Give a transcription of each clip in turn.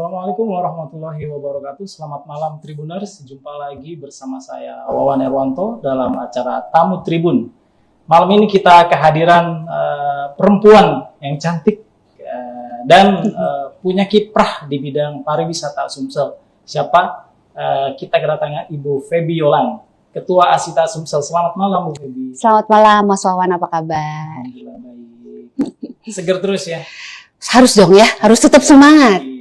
Assalamualaikum warahmatullahi wabarakatuh. Selamat malam Tribuners. Jumpa lagi bersama saya Wawan Erwanto dalam acara Tamu Tribun. Malam ini kita kehadiran perempuan yang cantik dan punya kiprah di bidang pariwisata Sumsel. Siapa? Kita kedatangan Ibu Feby Yolan, Ketua Asita Sumsel. Selamat malam Bu Feby. Selamat malam Mas Wawan, apa kabar? Alhamdulillah baik. Seger terus ya? Harus dong ya, harus tetap semangat.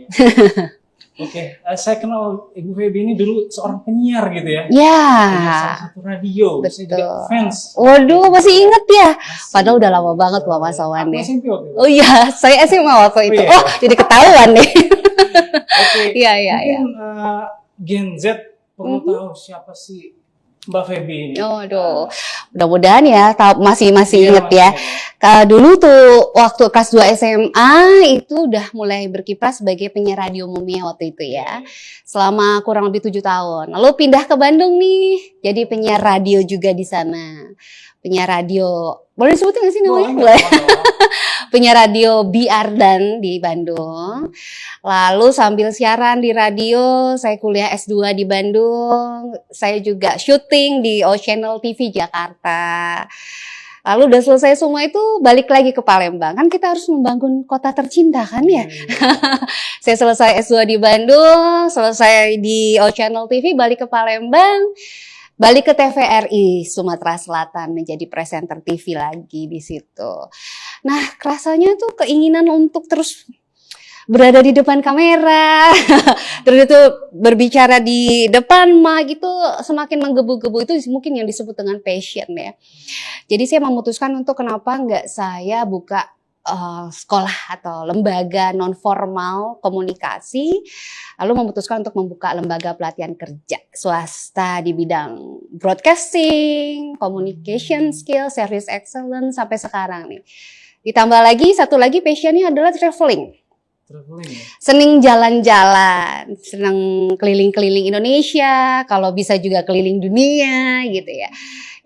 Oke, saya kenal Ibu Feby ini dulu seorang penyiar gitu ya. Ya. Salah satu radio, saya juga fans. Waduh, masih inget ya? Padahal udah lama banget loh Mas Wawan ya. Oh iya, saya SMA waktu itu. Oh, jadi ketahuan nih. Oke. Iya. Mungkin Gen Z perlu tahu siapa sih Mbak Feby ini. Aduh, mudah-mudahan ya masih inget ya. Dulu tuh waktu kelas 2 SMA itu udah mulai berkiprah sebagai penyiar radio umumnya waktu itu ya. Selama kurang lebih 7 tahun. Lalu pindah ke Bandung nih, jadi penyiar radio juga di sana. Penyiar radio, boleh disebutin nggak sih namanya? Boleh. Penyiar radio Biardan di Bandung. Lalu sambil siaran di radio, saya kuliah S2 di Bandung. Saya juga syuting di O Channel TV Jakarta. Lalu udah selesai semua itu balik lagi ke Palembang. Kan kita harus membangun kota tercinta kan ya. Saya selesai S2 di Bandung, selesai di O Channel TV, balik ke Palembang. Balik ke TVRI Sumatera Selatan menjadi presenter TV lagi di situ. Nah, rasanya tuh keinginan untuk terus berada di depan kamera, terus itu berbicara di depan mic itu semakin menggebu-gebu, itu mungkin yang disebut dengan passion ya. Jadi saya memutuskan untuk kenapa nggak saya buka sekolah atau lembaga non formal komunikasi, lalu memutuskan untuk membuka lembaga pelatihan kerja swasta di bidang broadcasting, communication skill, service excellence sampai sekarang nih. Ditambah lagi satu lagi passionnya adalah traveling. Seneng jalan-jalan, senang keliling-keliling Indonesia, kalau bisa juga keliling dunia gitu ya.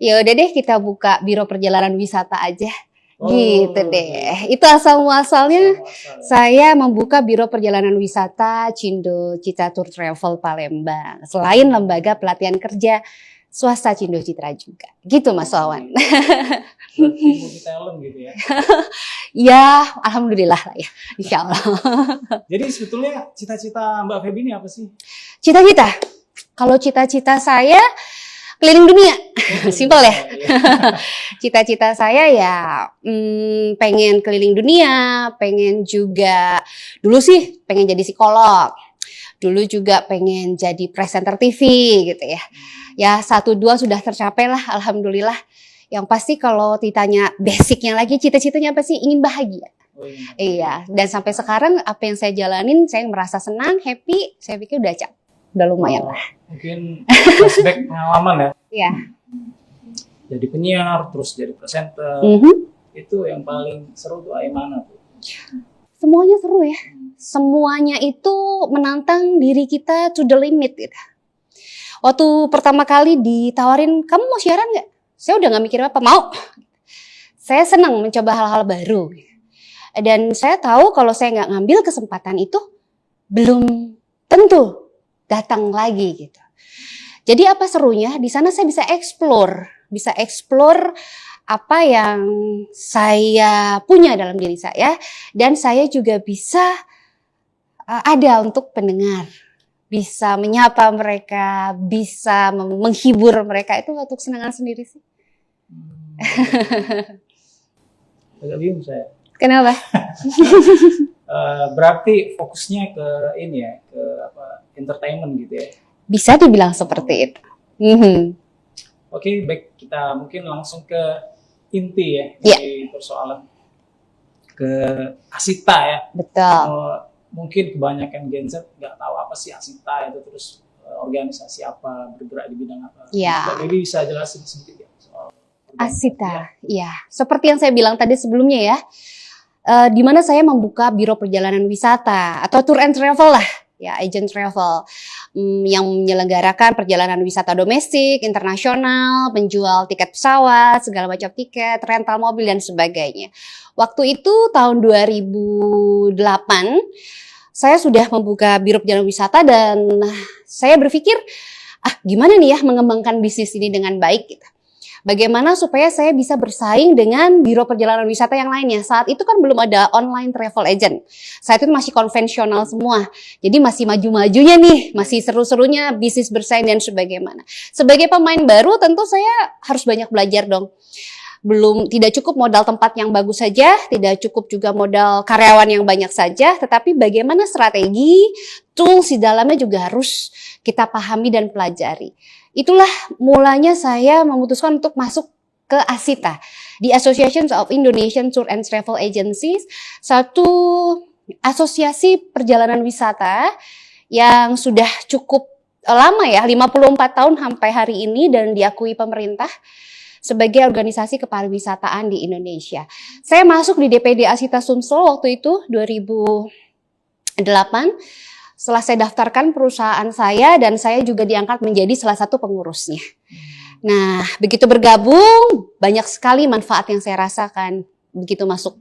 Ya udah deh kita buka biro perjalanan wisata aja. Gitu deh. Itu asal muasalnya saya membuka biro perjalanan wisata Cindo Citra Tour Travel Palembang. Selain lembaga pelatihan kerja swasta Cindo Citra juga. Gitu Mas Wawan. Berarti multi talent gitu ya. Ya, alhamdulillah lah ya. Insyaallah. Jadi sebetulnya cita-cita Mbak Feby ini apa sih? Cita-cita? Kalau cita-cita saya keliling dunia, simpel ya. Cita-cita saya ya pengen keliling dunia, pengen juga dulu sih pengen jadi psikolog, dulu juga pengen jadi presenter TV gitu ya. Ya 1-2 sudah tercapai lah, alhamdulillah. Yang pasti kalau ditanya basicnya lagi, cita-citanya apa sih? Ingin bahagia. Iya, dan sampai sekarang apa yang saya jalanin, saya merasa senang, happy, saya pikir udah lumayan lah. Mungkin flashback pengalaman ya. Iya. Jadi penyiar, terus jadi presenter. Itu yang paling seru tuh mana tuh? Semuanya seru ya. Semuanya itu menantang diri kita to the limit gitu. Waktu pertama kali ditawarin, kamu mau siaran nggak? Saya udah nggak mikir apa, mau. Saya senang mencoba hal-hal baru. Dan saya tahu kalau saya nggak ngambil kesempatan itu, belum tentu datang lagi gitu. Jadi apa serunya? Di sana saya bisa explore apa yang saya punya dalam diri saya, dan saya juga bisa ada untuk pendengar, bisa menyapa mereka, bisa menghibur mereka. Itu untuk kesenangan sendiri sih. Agak bingung saya. Kenapa? Berarti fokusnya ke ini ya, ke entertainment gitu ya. Bisa dibilang seperti itu. Oke, baik, kita mungkin langsung ke inti ya dari persoalan ke Asita ya. Betul. Mungkin kebanyakan Gen Z nggak tahu apa sih Asita itu, terus organisasi apa, bergerak di bidang apa. Iya. Jadi bisa jelasin sedikit ya soal Asita. Iya. Seperti yang saya bilang tadi sebelumnya ya. Di mana saya membuka biro perjalanan wisata atau tour and travel lah, ya agent travel yang menyelenggarakan perjalanan wisata domestik, internasional, penjual tiket pesawat, segala macam tiket, rental mobil dan sebagainya. Waktu itu tahun 2008 saya sudah membuka biro perjalanan wisata dan saya berpikir, gimana nih ya mengembangkan bisnis ini dengan baik gitu. Bagaimana supaya saya bisa bersaing dengan biro perjalanan wisata yang lainnya. Saat itu kan belum ada online travel agent. Saat itu masih konvensional semua. Jadi masih maju-majunya nih, masih seru-serunya bisnis bersaing dan sebagaimana. Sebagai pemain baru tentu saya harus banyak belajar dong. Tidak cukup modal tempat yang bagus saja, tidak cukup juga modal karyawan yang banyak saja, tetapi bagaimana strategi, tools di dalamnya juga harus kita pahami dan pelajari. Itulah mulanya saya memutuskan untuk masuk ke ASITA, di Association of Indonesian Tour and Travel Agencies, satu asosiasi perjalanan wisata yang sudah cukup lama ya, 54 tahun sampai hari ini dan diakui pemerintah sebagai organisasi kepariwisataan di Indonesia. Saya masuk di DPD ASITA Sumsel waktu itu 2008. Setelah saya daftarkan perusahaan saya dan saya juga diangkat menjadi salah satu pengurusnya. Nah, begitu bergabung, banyak sekali manfaat yang saya rasakan begitu masuk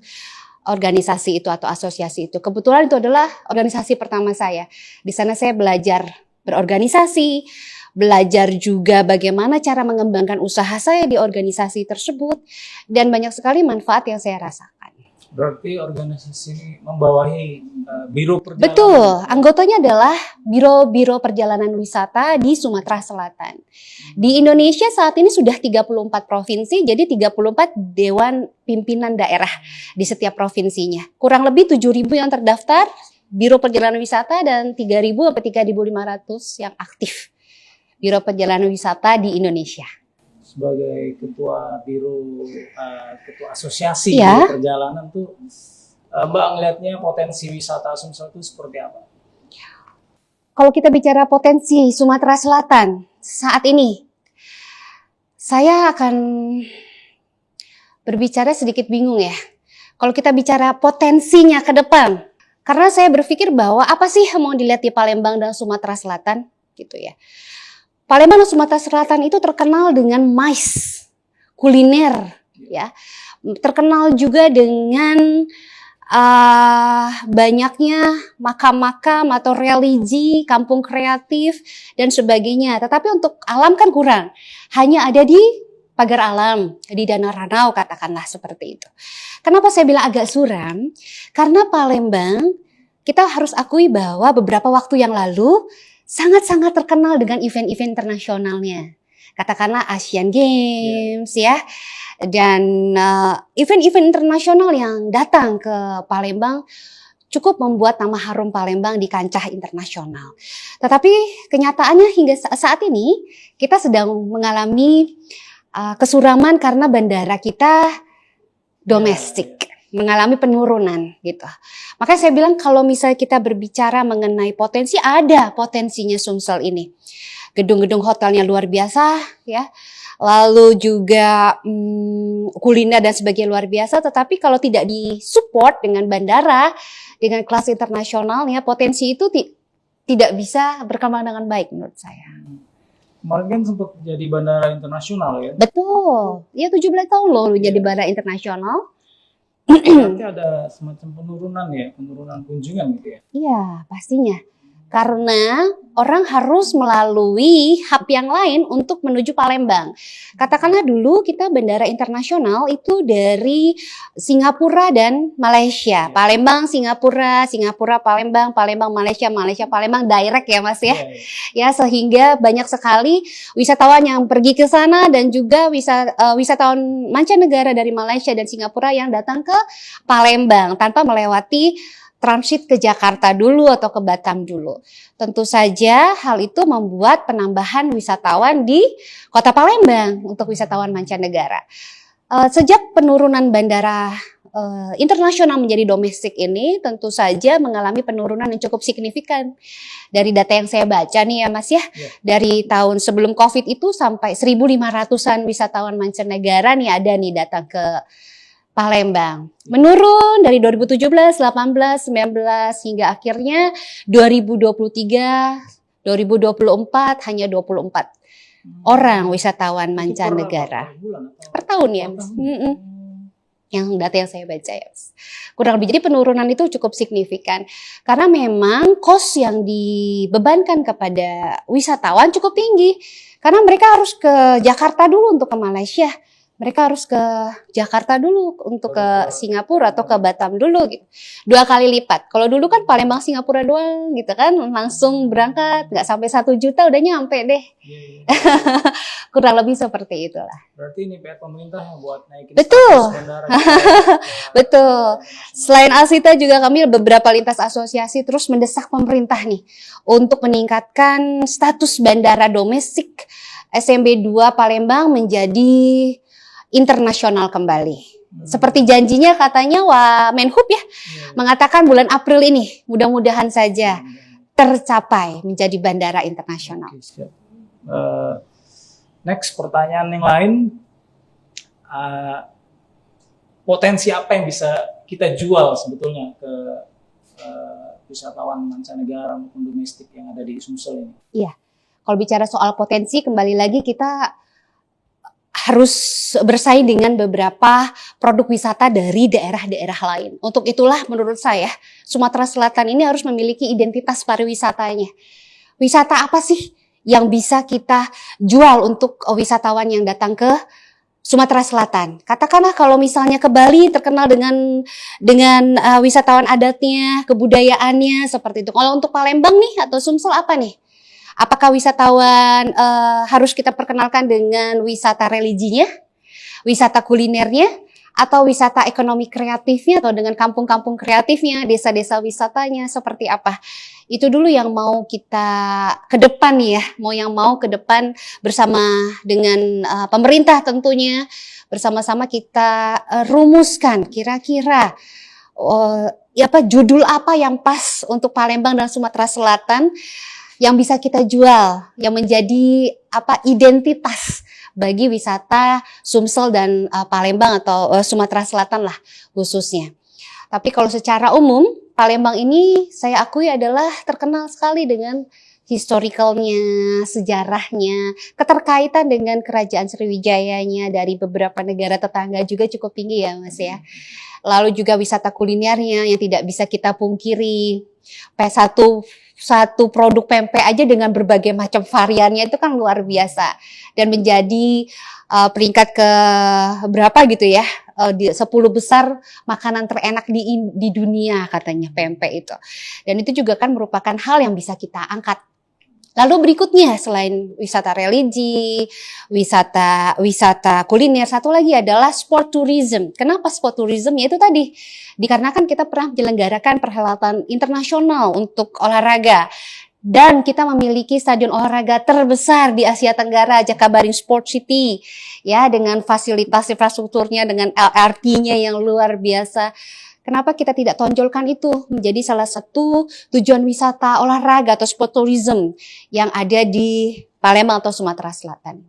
organisasi itu atau asosiasi itu. Kebetulan itu adalah organisasi pertama saya. Di sana saya belajar berorganisasi, belajar juga bagaimana cara mengembangkan usaha saya di organisasi tersebut, dan banyak sekali manfaat yang saya rasakan. Berarti organisasi ini membawahi biro perjalanan. Betul, anggotanya adalah biro-biro perjalanan wisata di Sumatera Selatan. Di Indonesia saat ini sudah 34 provinsi, jadi 34 dewan pimpinan daerah di setiap provinsinya. Kurang lebih 7.000 yang terdaftar biro perjalanan wisata dan 3.000 sampai 3.500 yang aktif biro perjalanan wisata di Indonesia. Sebagai ketua biro, ketua asosiasi Ya. biro perjalanan tuh, Mbak ngelihatnya potensi wisata Sumsel itu seperti apa? Kalau kita bicara potensi Sumatera Selatan saat ini, saya akan berbicara sedikit bingung ya. Kalau kita bicara potensinya ke depan, karena saya berpikir bahwa apa sih yang mau dilihat di Palembang dan Sumatera Selatan, gitu ya. Palembang dan Sumatera Selatan itu terkenal dengan mais, kuliner, ya. Terkenal juga dengan banyaknya makam-makam atau religi, kampung kreatif dan sebagainya. Tetapi untuk alam kan kurang. Hanya ada di pagar alam, di Danau Ranau katakanlah seperti itu. Kenapa saya bilang agak suram? Karena Palembang kita harus akui bahwa beberapa waktu yang lalu sangat-sangat terkenal dengan event-event internasionalnya. Katakanlah Asian Games ya. Dan event-event internasional yang datang ke Palembang cukup membuat nama harum Palembang di kancah internasional. Tetapi kenyataannya hingga saat ini kita sedang mengalami kesuraman karena bandara kita domestik mengalami penurunan gitu. Makanya saya bilang kalau misalnya kita berbicara mengenai potensi, ada potensinya Sumsel ini. Gedung-gedung hotelnya luar biasa ya. Lalu juga kuliner dan sebagainya luar biasa, tetapi kalau tidak disupport dengan bandara dengan kelas internasionalnya, potensi itu tidak bisa berkembang dengan baik menurut saya. Kemarin kan sempat jadi bandara internasional ya? Betul, ya 17 tahun loh jadi bandara internasional. Berarti ada semacam penurunan kunjungan gitu ya? Iya, pastinya. Karena orang harus melalui hub yang lain untuk menuju Palembang. Katakanlah dulu kita bandara internasional itu dari Singapura dan Malaysia. Palembang, Singapura, Singapura, Palembang, Palembang, Malaysia, Malaysia, Palembang, direct ya Mas ya. Ya, sehingga banyak sekali wisatawan yang pergi ke sana dan juga wisatawan mancanegara dari Malaysia dan Singapura yang datang ke Palembang tanpa melewati transit ke Jakarta dulu atau ke Batam dulu. Tentu saja hal itu membuat penambahan wisatawan di Kota Palembang untuk wisatawan mancanegara. Sejak penurunan bandara internasional menjadi domestik ini tentu saja mengalami penurunan yang cukup signifikan. Dari data yang saya baca nih ya Mas ya, dari tahun sebelum Covid itu sampai 1.500-an wisatawan mancanegara nih ada nih datang ke Palembang. Menurun dari 2017, 18, 19 hingga akhirnya 2023, 2024 hanya 24 orang wisatawan mancanegara. Per bulan atau per tahun ya. per tahun? yang data yang saya baca ya. Kurang lebih, jadi penurunan itu cukup signifikan. Karena memang cost yang dibebankan kepada wisatawan cukup tinggi. Karena mereka harus ke Jakarta dulu untuk ke Malaysia. Mereka harus ke Jakarta dulu untuk ke Singapura atau ke Batam dulu gitu. 2 kali lipat. Kalau dulu kan Palembang Singapura doang gitu kan, langsung berangkat, nggak sampai 1 juta udah nyampe deh. Kurang lebih seperti itulah. Berarti ini PR pemerintah yang buat naikin Betul. status bandara. Betul. Selain Asita juga kami beberapa lintas asosiasi terus mendesak pemerintah nih untuk meningkatkan status bandara domestik SMB 2 Palembang menjadi internasional kembali. Seperti janjinya katanya Menhub ya, mengatakan bulan April ini mudah-mudahan saja tercapai menjadi bandara internasional. Oke, siap. Next, pertanyaan yang lain, potensi apa yang bisa kita jual sebetulnya ke wisatawan mancanegara maupun domestik yang ada di Sumsel ini? Iya, kalau bicara soal potensi, kembali lagi kita harus bersaing dengan beberapa produk wisata dari daerah-daerah lain. Untuk itulah menurut saya Sumatera Selatan ini harus memiliki identitas pariwisatanya. Wisata apa sih yang bisa kita jual untuk wisatawan yang datang ke Sumatera Selatan? Katakanlah kalau misalnya ke Bali terkenal dengan wisatawan adatnya, kebudayaannya seperti itu. Kalau untuk Palembang nih atau Sumsel apa nih? Apakah wisatawan harus kita perkenalkan dengan wisata religinya, wisata kulinernya, atau wisata ekonomi kreatifnya, atau dengan kampung-kampung kreatifnya, desa-desa wisatanya, seperti apa? Itu dulu yang mau kita ke depan nih ya, mau ke depan bersama dengan pemerintah tentunya, bersama-sama kita rumuskan kira-kira judul apa yang pas untuk Palembang dan Sumatera Selatan, yang bisa kita jual, yang menjadi identitas bagi wisata Sumsel dan Palembang atau Sumatera Selatan lah khususnya. Tapi kalau secara umum, Palembang ini saya akui adalah terkenal sekali dengan historicalnya, sejarahnya, keterkaitan dengan kerajaan Sriwijayanya dari beberapa negara tetangga juga cukup tinggi ya Mas ya. Lalu juga wisata kulinernya yang tidak bisa kita pungkiri. Satu produk pempek aja dengan berbagai macam variannya itu kan luar biasa dan menjadi peringkat ke berapa gitu ya, di 10 besar makanan terenak di dunia katanya pempek itu. Dan itu juga kan merupakan hal yang bisa kita angkat. Lalu berikutnya selain wisata religi, wisata kuliner, satu lagi adalah sport tourism. Kenapa sport tourism? Yaitu tadi dikarenakan kita pernah menyelenggarakan perhelatan internasional untuk olahraga dan kita memiliki stadion olahraga terbesar di Asia Tenggara, Jakabaring Sport City, ya dengan fasilitas infrastrukturnya dengan LRT-nya yang luar biasa. Kenapa kita tidak tonjolkan itu menjadi salah satu tujuan wisata olahraga atau sport tourism yang ada di Palembang atau Sumatera Selatan?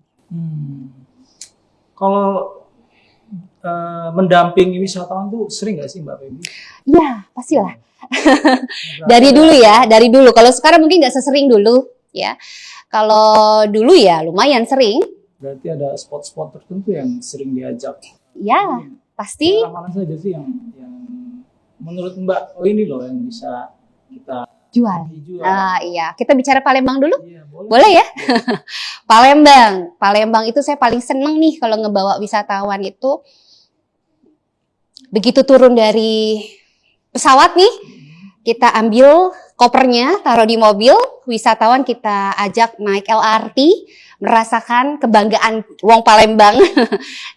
Kalau mendampingi wisatawan tuh sering nggak sih Mbak Feby? Ya, pastilah. Dari dulu. Kalau sekarang mungkin nggak sesering dulu, ya. Kalau dulu ya lumayan sering. Berarti ada spot-spot tertentu yang sering diajak. Ya, pasti. Mana saja sih yang menurut Mbak, ini loh yang bisa kita jual. Iya, kita bicara Palembang dulu. Iya, boleh ya? Palembang itu saya paling seneng nih kalau ngebawa wisatawan itu. Begitu turun dari pesawat nih, kita ambil kopernya, taruh di mobil, wisatawan kita ajak naik LRT, merasakan kebanggaan wong Palembang.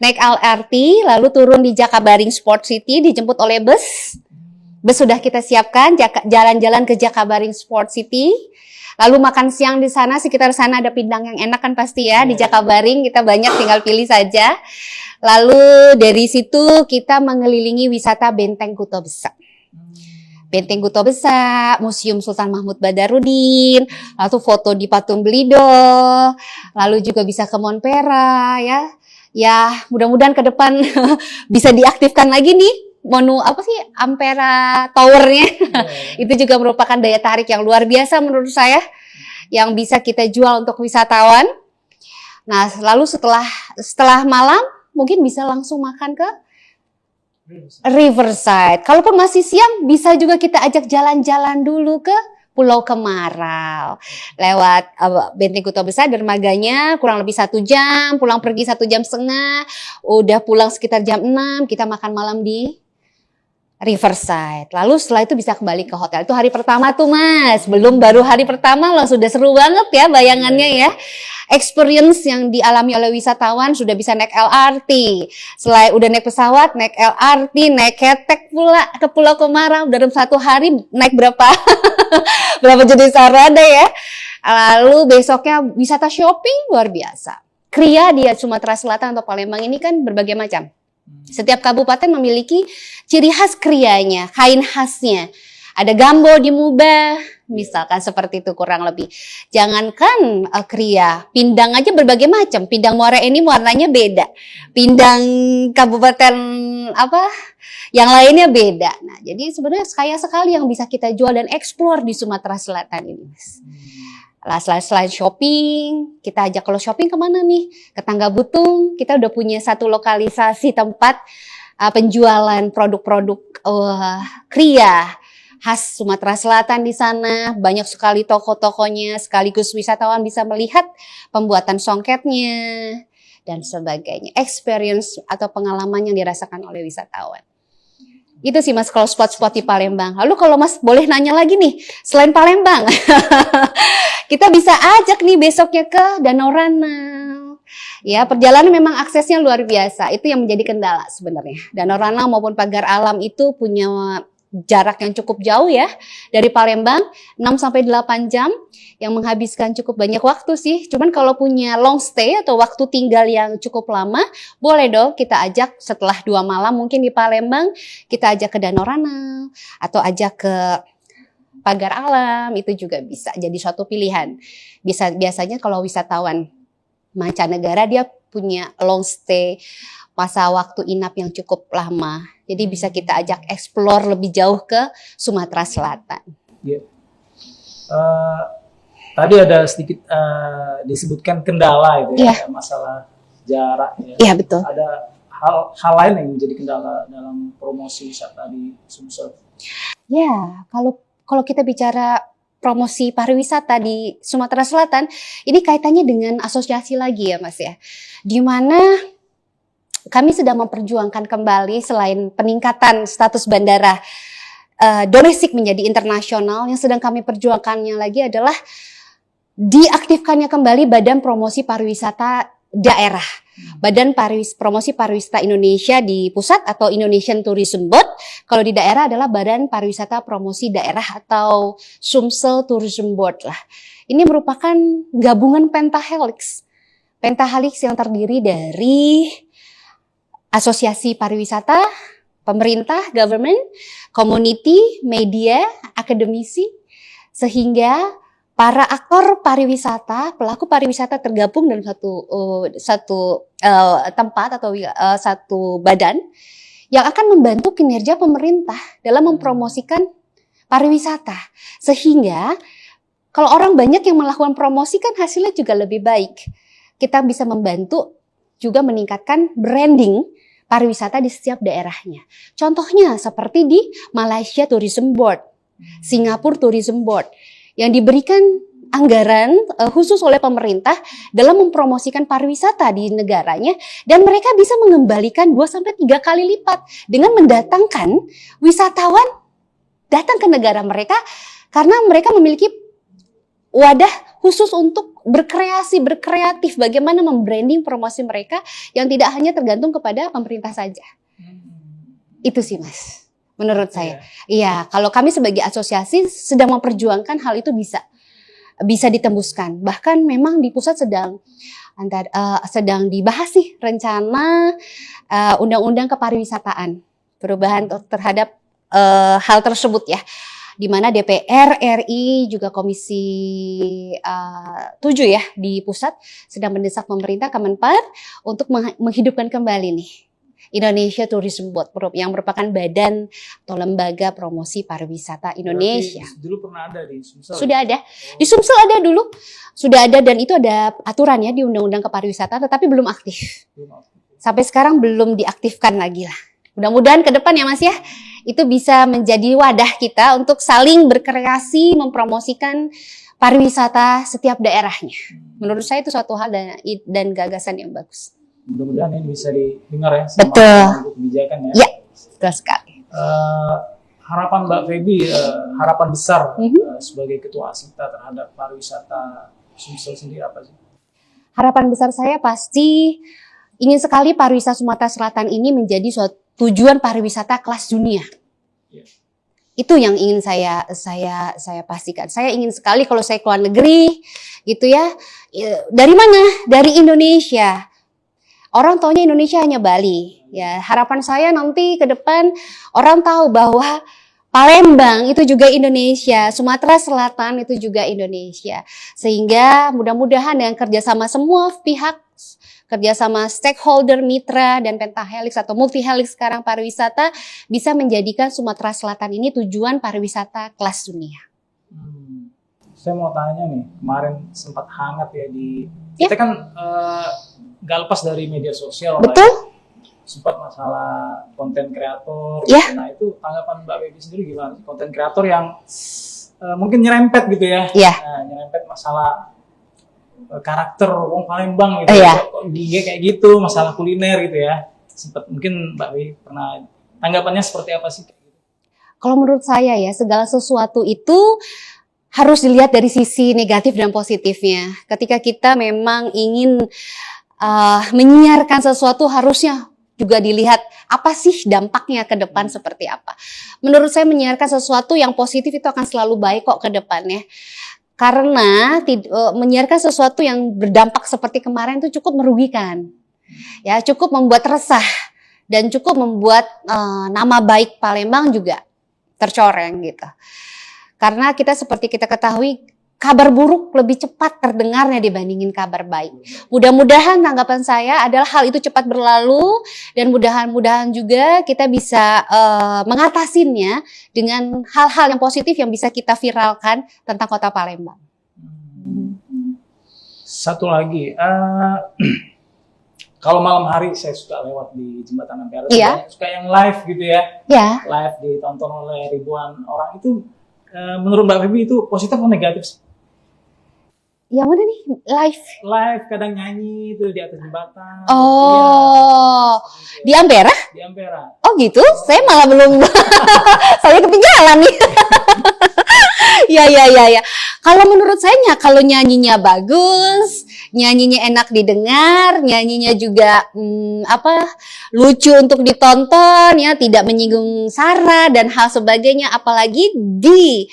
Naik LRT, lalu turun di Jakabaring Sport City, dijemput oleh bus. Bus sudah kita siapkan, jalan-jalan ke Jakabaring Sport City. Lalu makan siang di sana, sekitar sana ada pindang yang enak kan pasti ya, di Jakabaring kita banyak tinggal pilih saja. Lalu dari situ kita mengelilingi wisata Benteng Kuto Besak. Benteng Kuto Besak, Museum Sultan Mahmud Badarudin, lalu foto di Patung Belido, lalu juga bisa ke Monpera ya. Ya, mudah-mudahan ke depan bisa diaktifkan lagi nih. Ampera Tower-nya. Itu juga merupakan daya tarik yang luar biasa menurut saya yang bisa kita jual untuk wisatawan. Nah, lalu setelah malam mungkin bisa langsung makan ke Riverside. Kalaupun masih siang, bisa juga kita ajak jalan-jalan dulu ke Pulau Kemarau. Lewat Benteng Kota Besar, dermaganya kurang lebih 1 jam, pulang pergi 1,5 jam. Udah pulang sekitar jam 6, kita makan malam di Riverside. Lalu setelah itu bisa kembali ke hotel. Itu hari pertama tuh Mas. Baru hari pertama loh, sudah seru banget ya bayangannya ya. Experience yang dialami oleh wisatawan sudah bisa naik LRT. Selain udah naik pesawat, naik LRT, naik ketek pula ke Pulau Kemarau. Dalam 1 hari naik berapa berapa jenis armada ya. Lalu besoknya wisata shopping luar biasa. Kria di Sumatera Selatan atau Palembang ini kan berbagai macam. Setiap kabupaten memiliki ciri khas krianya, kain khasnya. Ada gambo di Muba, misalkan seperti itu kurang lebih. Jangankan kria, pindang aja berbagai macam. Pindang Muara ini warnanya beda. Pindang kabupaten yang lainnya beda. Nah, jadi sebenarnya kaya sekali yang bisa kita jual dan eksplor di Sumatera Selatan ini, Mas. Selain shopping, kita ajak kalau shopping kemana nih? Ke Tangga Butung, kita udah punya satu lokalisasi tempat penjualan produk-produk kria khas Sumatera Selatan di sana. Banyak sekali toko-tokonya, sekaligus wisatawan bisa melihat pembuatan songketnya dan sebagainya. Experience atau pengalaman yang dirasakan oleh wisatawan. Itu sih Mas kalau spot-spot di Palembang. Lalu kalau Mas boleh nanya lagi nih, selain Palembang, kita bisa ajak nih besoknya ke Danau Ranau. Ya, perjalanan memang aksesnya luar biasa. Itu yang menjadi kendala sebenarnya. Danau Ranau maupun Pagar Alam itu punya jarak yang cukup jauh ya. Dari Palembang 6-8 jam yang menghabiskan cukup banyak waktu sih. Cuman kalau punya long stay atau waktu tinggal yang cukup lama, boleh dong kita ajak setelah 2 malam mungkin di Palembang, kita ajak ke Danau Ranau atau ajak ke Pagar Alam, itu juga bisa jadi suatu pilihan. Biasanya kalau wisatawan mancanegara dia punya long stay, masa waktu inap yang cukup lama. Jadi bisa kita ajak explore lebih jauh ke Sumatera Selatan. Yeah. Tadi ada sedikit disebutkan kendala itu ya, masalah jarak ya. Iya, betul. Ada hal lain yang menjadi kendala dalam promosi wisata di Sumsel. Ya, kalau kita bicara promosi pariwisata di Sumatera Selatan, ini kaitannya dengan asosiasi lagi ya Mas ya. Di mana kami sedang memperjuangkan kembali selain peningkatan status bandara domestik menjadi internasional, yang sedang kami perjuangkannya lagi adalah diaktifkannya kembali Badan Promosi Pariwisata Daerah. Badan Promosi Pariwisata Indonesia di pusat atau Indonesian Tourism Board. Kalau di daerah adalah Badan Pariwisata Promosi Daerah atau Sumsel Tourism Board lah. Ini merupakan gabungan pentahelix. Pentahelix yang terdiri dari asosiasi pariwisata, pemerintah, government, community, media, akademisi, sehingga para aktor pariwisata, pelaku pariwisata tergabung dalam satu tempat atau satu badan yang akan membantu kinerja pemerintah dalam mempromosikan pariwisata. Sehingga kalau orang banyak yang melakukan promosi kan hasilnya juga lebih baik. Kita bisa membantu juga meningkatkan branding pariwisata di setiap daerahnya. Contohnya seperti di Malaysia Tourism Board, Singapura Tourism Board, yang diberikan anggaran khusus oleh pemerintah dalam mempromosikan pariwisata di negaranya, dan mereka bisa mengembalikan 2-3 kali lipat dengan mendatangkan wisatawan datang ke negara mereka karena mereka memiliki wadah khusus untuk berkreatif bagaimana membranding promosi mereka yang tidak hanya tergantung kepada pemerintah saja. Itu sih Mas, menurut saya. Iya, kalau kami sebagai asosiasi sedang memperjuangkan hal itu bisa ditembuskan. Bahkan memang di pusat sedang dibahas sih rencana undang-undang kepariwisataan, perubahan terhadap hal tersebut ya. Di mana DPR RI juga Komisi 7 ya di pusat sedang mendesak pemerintah Kemenpar untuk menghidupkan kembali nih Indonesia Tourism Board yang merupakan badan atau lembaga promosi pariwisata Indonesia. Berarti dulu pernah ada di Sumsel? Sudah ada. Di Sumsel ada dulu. Sudah ada, dan itu ada aturan ya di Undang-Undang Kepariwisataan, tetapi belum aktif. Sampai sekarang belum diaktifkan lagi lah. Mudah-mudahan ke depan ya Mas ya, itu bisa menjadi wadah kita untuk saling berkreasi, mempromosikan pariwisata setiap daerahnya. Menurut saya itu suatu hal dan gagasan yang bagus. Mudah-mudahan ini bisa didengar ya sama Betul. pemangku kebijakan ya. Ya, betul sekali. Harapan Mbak Feby, harapan besar sebagai ketua Asita terhadap pariwisata Sumsel sendiri apa sih? Harapan besar saya pasti ingin sekali pariwisata Sumatera Selatan ini menjadi suatu tujuan pariwisata kelas dunia. Ya. Itu yang ingin saya pastikan. Saya ingin sekali kalau saya keluar negeri, gitu ya. Dari mana? Dari Indonesia. Orang taunya Indonesia hanya Bali. Ya, harapan saya nanti ke depan orang tahu bahwa Palembang itu juga Indonesia, Sumatera Selatan itu juga Indonesia. Sehingga mudah-mudahan dengan kerjasama semua pihak, kerjasama stakeholder, mitra, dan pentahelix atau multihelix sekarang pariwisata bisa menjadikan Sumatera Selatan ini tujuan pariwisata kelas dunia. Saya mau tanya nih, kemarin sempat hangat ya kita kan gak lepas dari media sosial. Betul? Ya. Sempat masalah konten kreator. Ya. Nah itu tanggapan Mbak Feby sendiri gimana? Konten kreator yang mungkin nyerempet gitu ya. Ya. Nyerempet masalah karakter wong Palembang gitu. Iya. Kok dia kayak gitu, masalah kuliner gitu ya. Sempat mungkin Mbak Feby pernah tanggapannya seperti apa sih? Kalau menurut saya ya, segala sesuatu itu harus dilihat dari sisi negatif dan positifnya. Ketika kita memang ingin menyiarkan sesuatu, harusnya juga dilihat apa sih dampaknya ke depan seperti apa. Menurut saya menyiarkan sesuatu yang positif itu akan selalu baik kok ke depannya. Karena menyiarkan sesuatu yang berdampak seperti kemarin itu cukup merugikan. Ya, cukup membuat resah dan cukup membuat nama baik Palembang juga tercoreng gitu. Karena kita seperti kita ketahui, kabar buruk lebih cepat terdengarnya dibandingin kabar baik. Mudah-mudahan tanggapan saya adalah hal itu cepat berlalu dan mudah-mudahan juga kita bisa mengatasinya dengan hal-hal yang positif yang bisa kita viralkan tentang Kota Palembang. Satu lagi, kalau malam hari saya suka lewat di Jembatan Ampera, suka yang live gitu ya. Ya. Live ditonton oleh ribuan orang itu, menurut Mbak Feby itu positif atau negatif sih? Yang mana nih? Live? Live kadang nyanyi itu di atas jembatan. Oh, iya. di Ampera? Di Ampera. Oh gitu? Saya malah belum, saya ketinggalan nih. Ya. Kalau menurut saya, kalau nyanyinya bagus, nyanyinya enak didengar, nyanyinya juga lucu untuk ditonton, ya tidak menyinggung sara dan hal sebagainya, apalagi di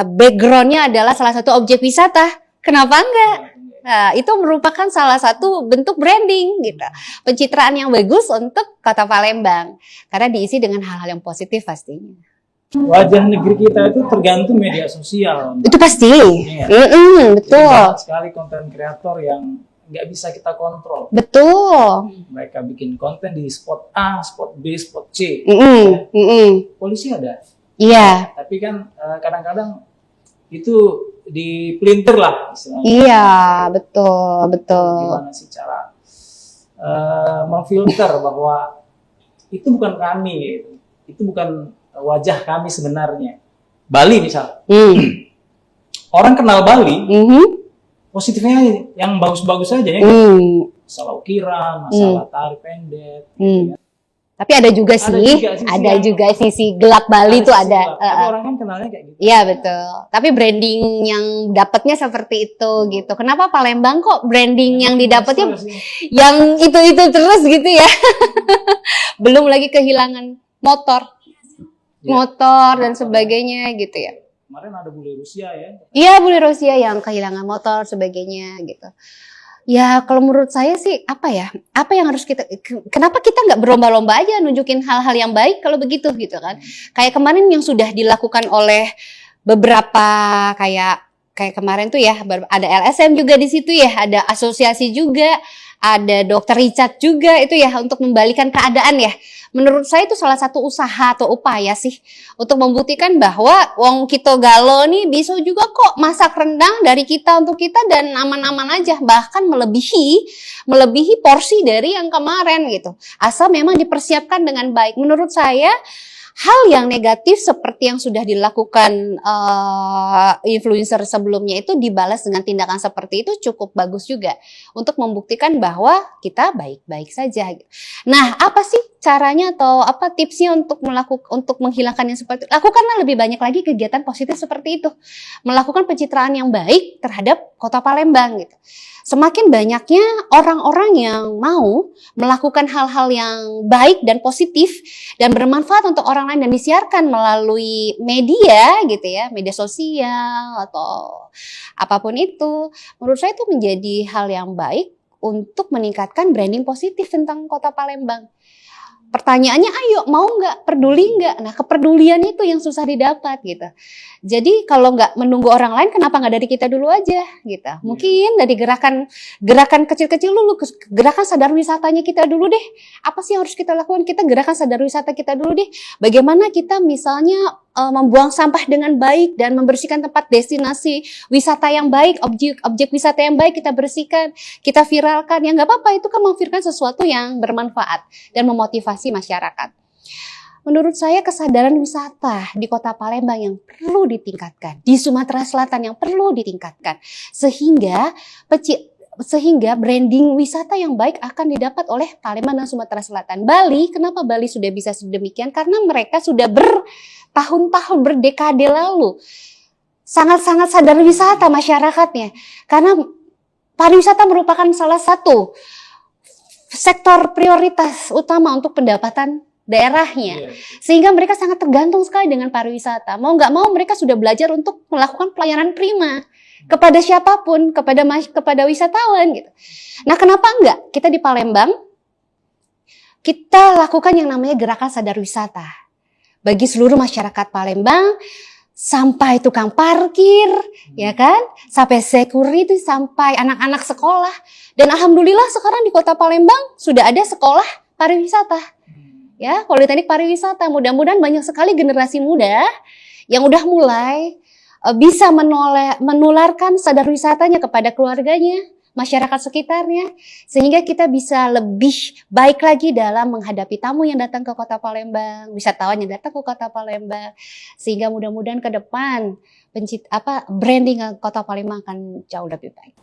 backgroundnya adalah salah satu objek wisata. Kenapa enggak? Nah, itu merupakan salah satu bentuk branding gitu. Pencitraan yang bagus untuk Kota Palembang. Karena diisi dengan hal-hal yang positif pastinya. Wajah negeri kita itu tergantung media sosial. Itu pasti. Iya. Betul. Banyak sekali konten kreator yang nggak bisa kita kontrol. Betul. Mereka bikin konten di spot A, spot B, spot C. Polisi ada. Iya. Tapi kan kadang-kadang itu dipelintir lah istilahnya. Iya, betul. Gimana sih cara memfilter bahwa itu bukan kami, itu bukan wajah kami sebenarnya. Bali misal. Orang kenal Bali, positifnya yang bagus-bagus aja ya. Masalah ukiran, masalah tari pendek. Gitu ya. Tapi ada juga sisi gelap Bali itu ada. Tapi orang kan kenalnya kayak gitu. Iya betul. Tapi branding yang dapatnya seperti itu gitu. Kenapa Palembang kok branding yang didapatnya yang itu terus gitu ya? Belum lagi kehilangan motor dan sebagainya gitu ya. Kemarin ada bule Rusia ya? Iya, bule Rusia yang kehilangan motor sebagainya gitu. Ya kalau menurut saya sih apa yang harus kenapa kita nggak berlomba-lomba aja nunjukin hal-hal yang baik kalau begitu gitu kan. Kayak kemarin yang sudah dilakukan oleh beberapa kayak kemarin tuh ya ada LSM juga di situ ya, ada asosiasi juga, ada Dokter Richard juga itu ya untuk membalikan keadaan ya. Menurut saya itu salah satu usaha atau upaya sih untuk membuktikan bahwa wong kita galo nih bisa juga kok masak rendang dari kita untuk kita dan aman-aman aja, bahkan melebihi porsi dari yang kemarin gitu. Asal memang dipersiapkan dengan baik. Menurut saya hal yang negatif seperti yang sudah dilakukan influencer sebelumnya itu dibalas dengan tindakan seperti itu cukup bagus juga untuk membuktikan bahwa kita baik-baik saja. Nah, apa sih caranya atau apa tipsnya untuk menghilangkan yang seperti itu? Lakukanlah lebih banyak lagi kegiatan positif seperti itu. Melakukan pencitraan yang baik terhadap Kota Palembang gitu. Semakin banyaknya orang-orang yang mau melakukan hal-hal yang baik dan positif dan bermanfaat untuk orang lain dan disiarkan melalui media gitu ya, media sosial atau apapun itu, menurut saya itu menjadi hal yang baik untuk meningkatkan branding positif tentang Kota Palembang. Pertanyaannya, ayo mau nggak, peduli nggak? Nah, kepedulian itu yang susah didapat gitu. Jadi kalau nggak menunggu orang lain, kenapa nggak dari kita dulu aja gitu? Mungkin dari gerakan kecil-kecil dulu, gerakan sadar wisatanya kita dulu deh. Apa sih yang harus kita lakukan? Kita gerakan sadar wisata kita dulu deh. Bagaimana kita misalnya membuang sampah dengan baik dan membersihkan tempat destinasi wisata yang baik, objek wisata yang baik kita bersihkan, kita viralkan. Ya nggak apa-apa, itu kan memviralkan sesuatu yang bermanfaat dan memotivasi masyarakat. Menurut saya kesadaran wisata di Kota Palembang yang perlu ditingkatkan, di Sumatera Selatan yang perlu ditingkatkan, sehingga branding wisata yang baik akan didapat oleh Palembang dan Sumatera Selatan. Bali, kenapa Bali sudah bisa sedemikian? Karena mereka sudah bertahun-tahun, berdekade lalu sangat-sangat sadar wisata masyarakatnya. Karena pariwisata merupakan salah satu sektor prioritas utama untuk pendapatan daerahnya, sehingga mereka sangat tergantung sekali dengan pariwisata. Mau nggak mau mereka sudah belajar untuk melakukan pelayanan prima kepada siapapun, kepada wisatawan gitu. Nah, kenapa enggak kita di Palembang kita lakukan yang namanya gerakan sadar wisata bagi seluruh masyarakat Palembang, sampai tukang parkir, ya kan, sampai security, sampai anak-anak sekolah. Dan alhamdulillah sekarang di Kota Palembang sudah ada sekolah pariwisata. Ya, Politeknik Pariwisata. Mudah-mudahan banyak sekali generasi muda yang udah mulai bisa menularkan sadar wisatanya kepada keluarganya, masyarakat sekitarnya, sehingga kita bisa lebih baik lagi dalam menghadapi tamu yang datang ke Kota Palembang, wisatawan yang datang ke Kota Palembang, sehingga mudah-mudahan ke depan branding Kota Palembang akan jauh lebih baik.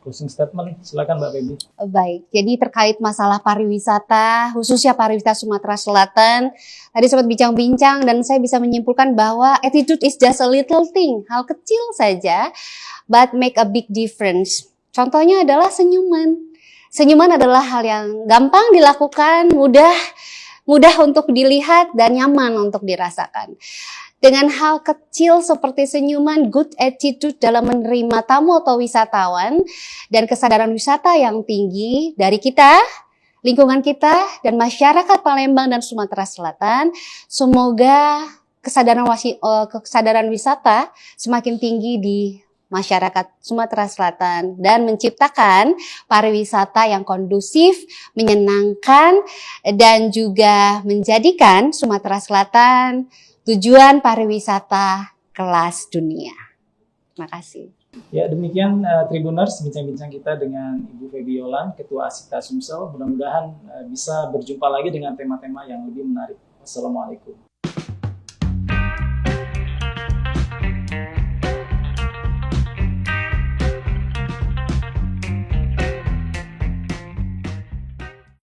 Closing statement, silakan Mbak Feby. Baik, jadi terkait masalah pariwisata, khususnya pariwisata Sumatera Selatan, tadi sempat bincang-bincang dan saya bisa menyimpulkan bahwa attitude is just a little thing, hal kecil saja, but make a big difference. Contohnya adalah senyuman. Senyuman adalah hal yang gampang dilakukan, mudah untuk dilihat dan nyaman untuk dirasakan. Dengan hal kecil seperti senyuman, good attitude dalam menerima tamu atau wisatawan, dan kesadaran wisata yang tinggi dari kita, lingkungan kita, dan masyarakat Palembang dan Sumatera Selatan, semoga kesadaran wisata semakin tinggi di masyarakat Sumatera Selatan dan menciptakan pariwisata yang kondusif, menyenangkan, dan juga menjadikan Sumatera Selatan tujuan pariwisata kelas dunia. Terima kasih. Ya, demikian Tribuners bincang-bincang kita dengan Ibu Feby Yolan, Ketua Asita Sumsel. Mudah-mudahan bisa berjumpa lagi dengan tema-tema yang lebih menarik. Wassalamualaikum.